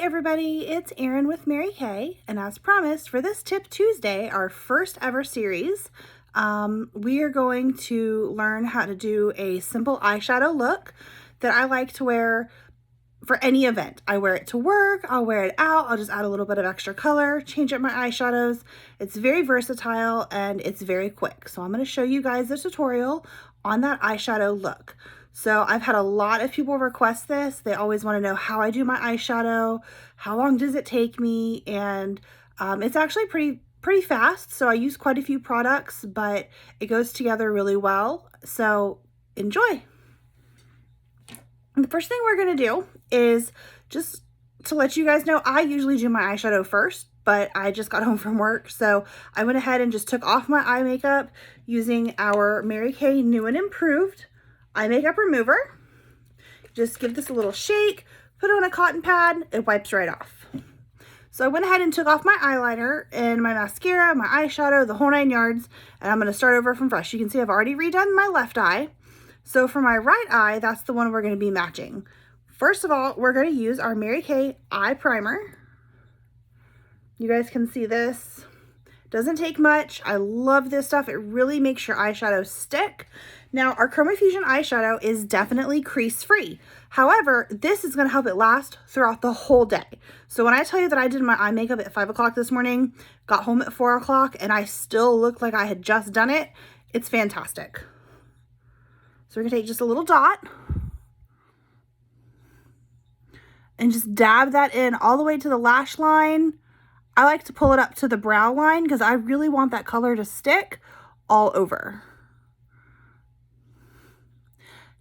everybody, it's Erin with Mary Kay, and as promised for this Tip Tuesday, our first ever series, we are going to learn how to do a simple eyeshadow look that I like to wear for any event. I wear it to work, I'll wear it out, I'll just add a little bit of extra color, change up my eyeshadows. It's very versatile and it's very quick. So I'm going to show you guys the tutorial on that eyeshadow look. So I've had a lot of people request this. They always want to know how I do my eyeshadow, how long does it take me, and it's actually pretty fast. So I use quite a few products, but it goes together really well. So enjoy. And the first thing we're going to do is just to let you guys know, I usually do my eyeshadow first, but I just got home from work. So I went ahead and just took off my eye makeup using our Mary Kay New and Improved eye makeup remover. Just give this a little shake, put it on a cotton pad, it wipes right off. So I went ahead and took off my eyeliner and my mascara, my eyeshadow, the whole 9 yards, and I'm going to start over from fresh. You can see I've already redone my left eye. So for my right eye, that's the one we're going to be matching. First of all, we're going to use our Mary Kay eye primer. You guys can see this. Doesn't take much. I love this stuff. It really makes your eyeshadow stick. Now, our Chroma Fusion eyeshadow is definitely crease-free. However, this is going to help it last throughout the whole day. So when I tell you that I did my eye makeup at 5 o'clock this morning, got home at 4 o'clock, and I still look like I had just done it, it's fantastic. So we're going to take just a little dot and just dab that in all the way to the lash line. I like to pull it up to the brow line because I really want that color to stick all over.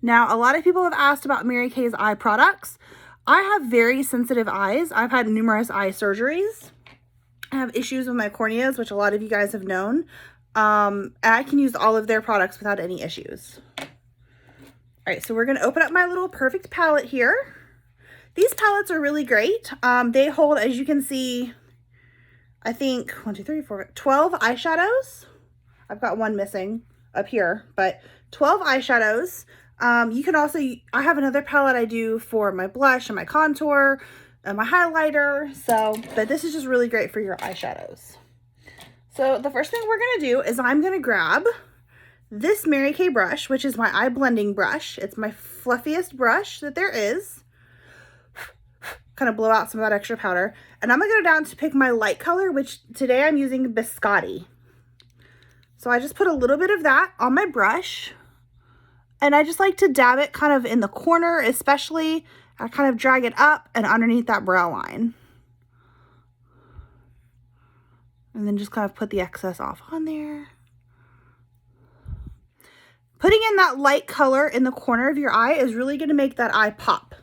Now, a lot of people have asked about Mary Kay's eye products. I have very sensitive eyes. I've had numerous eye surgeries. I have issues with my corneas, which a lot of you guys have known. And I can use all of their products without any issues. All right, so we're going to open up my little Perfect palette here. These palettes are really great. They hold, as you can see, I think 12 eyeshadows. I've got one missing up here, but 12 eyeshadows. You can also, I have another palette I do for my blush and my contour and my highlighter. So, but this is just really great for your eyeshadows. So the first thing we're going to do is I'm going to grab this Mary Kay brush, which is my eye blending brush. It's my fluffiest brush that there is. Kind of blow out some of that extra powder. And I'm going to go down to pick my light color, which today I'm using Biscotti. So I just put a little bit of that on my brush. And I just like to dab it kind of in the corner, especially. I kind of drag it up and underneath that brow line. And then just kind of put the excess off on there. Putting in that light color in the corner of your eye is really going to make that eye pop.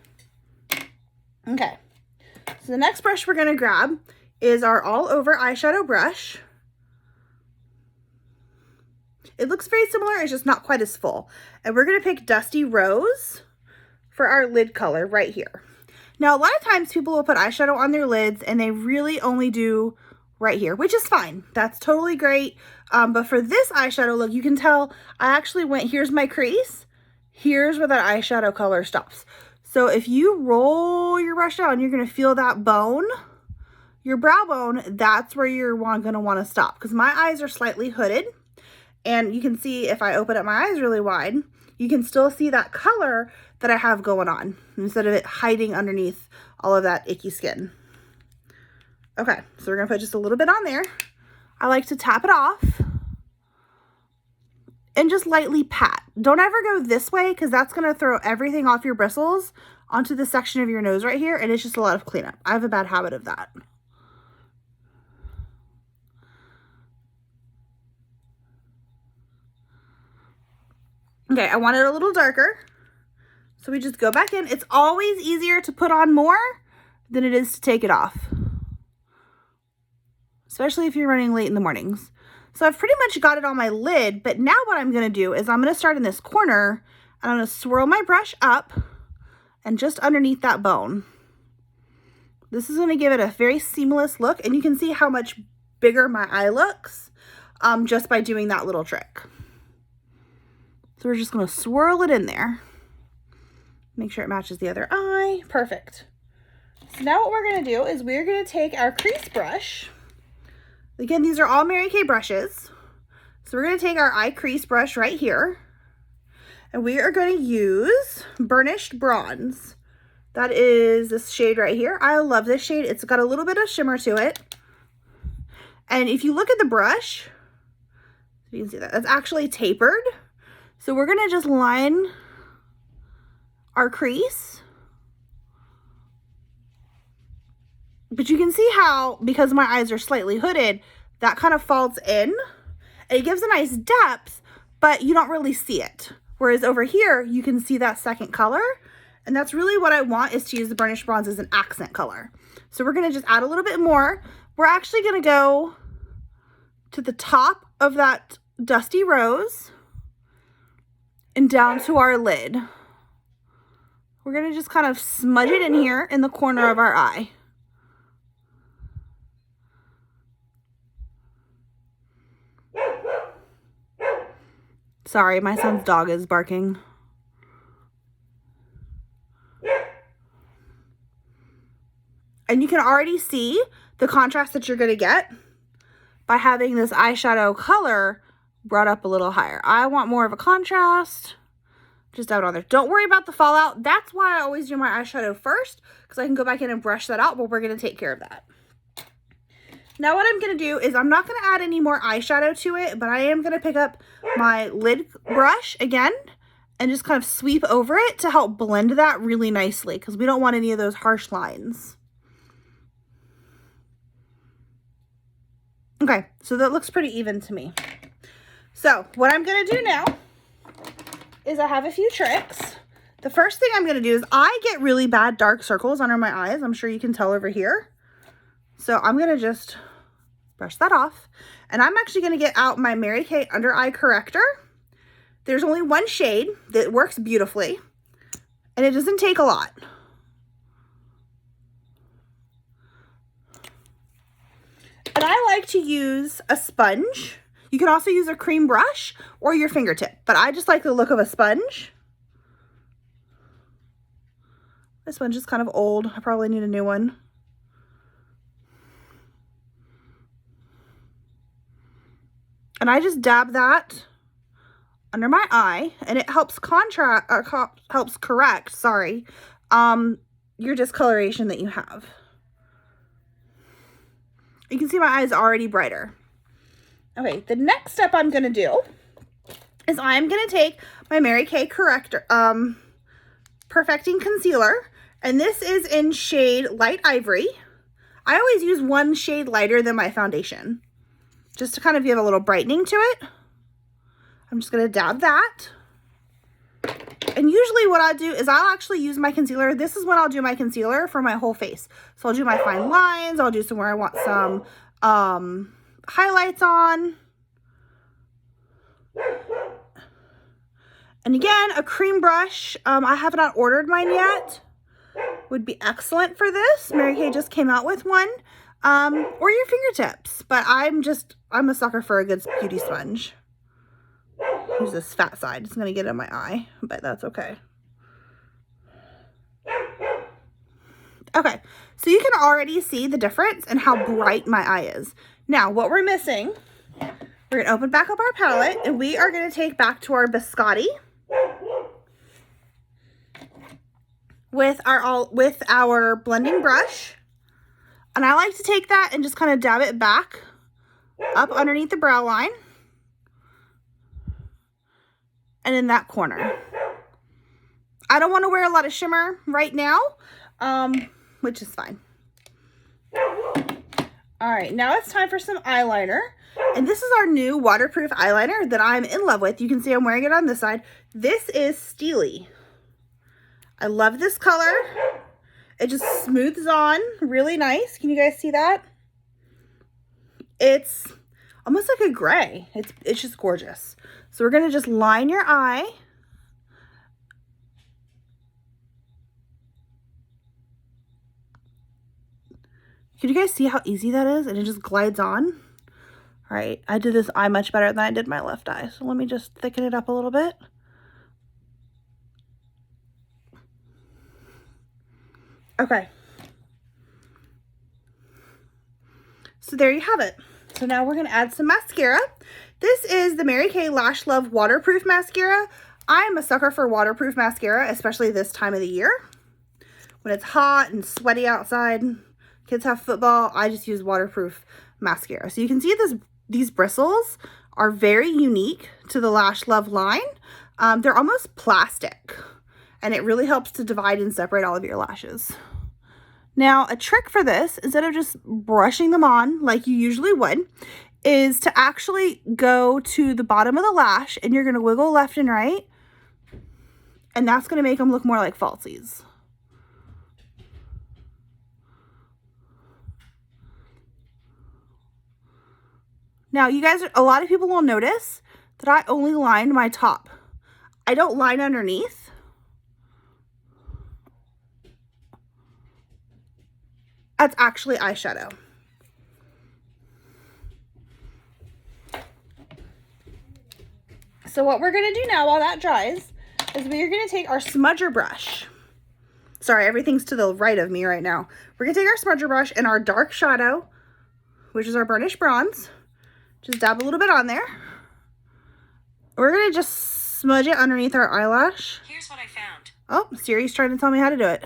Okay. So the next brush we're going to grab is our all over eyeshadow brush. It looks very similar, it's just not quite as full. And we're going to pick Dusty Rose for our lid color right here. Now, a lot of times people will put eyeshadow on their lids and they really only do right here, which is fine. That's totally great. But for this eyeshadow look, you can tell I actually went, here's my crease, here's where that eyeshadow color stops. So if you roll your brush down, you're going to feel that bone, your brow bone, that's where you're going to want to stop, because my eyes are slightly hooded. And you can see if I open up my eyes really wide, you can still see that color that I have going on instead of it hiding underneath all of that icky skin. Okay, so we're going to put just a little bit on there. I like to tap it off and just lightly pat. Don't ever go this way because that's going to throw everything off your bristles onto the section of your nose right here, and it's just a lot of cleanup. I have a bad habit of that. Okay, I want it a little darker. So we just go back in. It's always easier to put on more than it is to take it off, especially if you're running late in the mornings. So I've pretty much got it on my lid, but now what I'm going to do is I'm going to start in this corner and I'm going to swirl my brush up and just underneath that bone. This is going to give it a very seamless look, and you can see how much bigger my eye looks just by doing that little trick. So we're just going to swirl it in there. Make sure it matches the other eye. Perfect. So now what we're going to do is we're going to take our crease brush. Again, these are all Mary Kay brushes. So we're going to take our eye crease brush right here. And we are going to use Burnished Bronze. That is this shade right here. I love this shade. It's got a little bit of shimmer to it. And if you look at the brush, you can see that, that's actually tapered. So we're going to just line our crease. But you can see how, because my eyes are slightly hooded, that kind of falls in. And it gives a nice depth, but you don't really see it. Whereas over here, you can see that second color. And that's really what I want, is to use the Burnished Bronze as an accent color. So we're going to just add a little bit more. We're actually going to go to the top of that Dusty Rose and down to our lid. We're going to just kind of smudge it in here in the corner of our eye. Sorry, my son's dog is barking. And you can already see the contrast that you're going to get by having this eyeshadow color brought up a little higher. I want more of a contrast. Just dab it on there. Don't worry about the fallout. That's why I always do my eyeshadow first, because I can go back in and brush that out, but we're going to take care of that. Now what I'm going to do is I'm not going to add any more eyeshadow to it, but I am going to pick up my lid brush again and just kind of sweep over it to help blend that really nicely, because we don't want any of those harsh lines. Okay, so that looks pretty even to me. So what I'm going to do now is I have a few tricks. The first thing I'm going to do is I get really bad dark circles under my eyes. I'm sure you can tell over here. So I'm going to just brush that off. And I'm actually going to get out my Mary Kay Under Eye Corrector. There's only one shade that works beautifully, and it doesn't take a lot. And I like to use a sponge. You can also use a cream brush or your fingertip, but I just like the look of a sponge. This sponge is kind of old. I probably need a new one. And I just dab that under my eye, and it helps correct, sorry, your discoloration that you have. You can see my eyes already brighter. Okay, the next step I'm going to do is I'm going to take my Mary Kay Corrector, Perfecting Concealer, and this is in shade Light Ivory. I always use one shade lighter than my foundation, just to kind of give a little brightening to it. I'm just going to dab that. And usually what I'll do is I'll actually use my concealer. This is when I'll do my concealer for my whole face. So I'll do my fine lines. I'll do some where I want some highlights on. And again, a cream brush. I have not ordered mine yet. Would be excellent for this. Mary Kay just came out with one. Or your fingertips. But I'm a sucker for a good beauty sponge. Use this fat side. It's going to get in my eye, but that's okay. Okay, so you can already see the difference and how bright my eye is. Now, what we're missing, we're going to open back up our palette, and we are going to take back to our biscotti with our blending brush. And I like to take that and just kind of dab it back up underneath the brow line. And in that corner. I don't want to wear a lot of shimmer right now, which is fine. All right, now it's time for some eyeliner. And this is our new waterproof eyeliner that I'm in love with. You can see I'm wearing it on this side. This is Steely. I love this color. It just smooths on really nice. Can you guys see that? It's almost like a gray. It's just gorgeous. So we're going to just line your eye. Can you guys see how easy that is? And it just glides on. All right, I did this eye much better than I did my left eye. So let me just thicken it up a little bit. Okay. So there you have it. So now we're gonna add some mascara. This is the Mary Kay Lash Love Waterproof Mascara. I'm a sucker for waterproof mascara, especially this time of the year. When it's hot and sweaty outside, kids have football, I just use waterproof mascara. So you can see these bristles are very unique to the Lash Love line. They're almost plastic, and it really helps to divide and separate all of your lashes. Now, a trick for this, instead of just brushing them on like you usually would, is to actually go to the bottom of the lash, and you're going to wiggle left and right, and that's going to make them look more like falsies. Now, you guys, a lot of people will notice that I only line my top. I don't line underneath. That's actually eyeshadow. So what we're gonna do now while that dries is we're gonna take our smudger brush. Sorry, everything's to the right of me right now. We're gonna take our smudger brush and our dark shadow, which is our burnished bronze. Just dab a little bit on there. We're gonna just smudge it underneath our eyelash. Here's what I found. Oh, Siri's trying to tell me how to do it.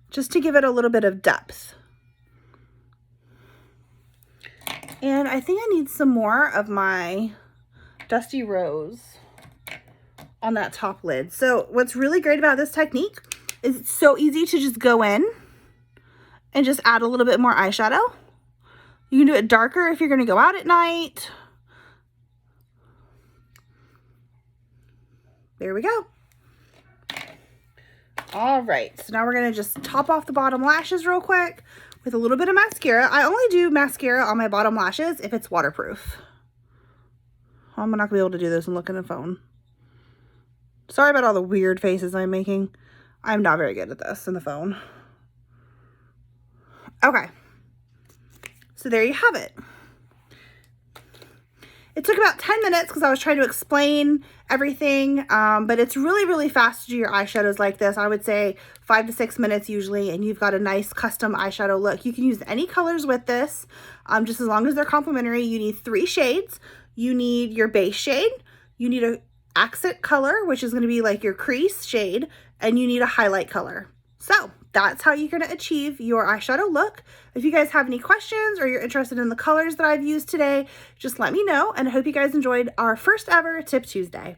Just to give it a little bit of depth. And I think I need some more of my Dusty Rose on that top lid. So what's really great about this technique is it's so easy to just go in and just add a little bit more eyeshadow. You can do it darker if you're going to go out at night. There we go. All right, so now we're going to just top off the bottom lashes real quick with a little bit of mascara. I only do mascara on my bottom lashes if it's waterproof. I'm not going to be able to do this and look at a phone. Sorry about all the weird faces I'm making. I'm not very good at this in the phone. Okay, so there you have it. It took about 10 minutes because I was trying to explain everything, but it's really, really fast to do your eyeshadows like this. I would say 5 to 6 minutes usually, and you've got a nice custom eyeshadow look. You can use any colors with this, just as long as they're complementary. You need 3 shades. You need your base shade. You need a accent color, which is going to be like your crease shade, and you need a highlight color. So that's how you're going to achieve your eyeshadow look. If you guys have any questions or you're interested in the colors that I've used today, just let me know, and I hope you guys enjoyed our first ever Tip Tuesday.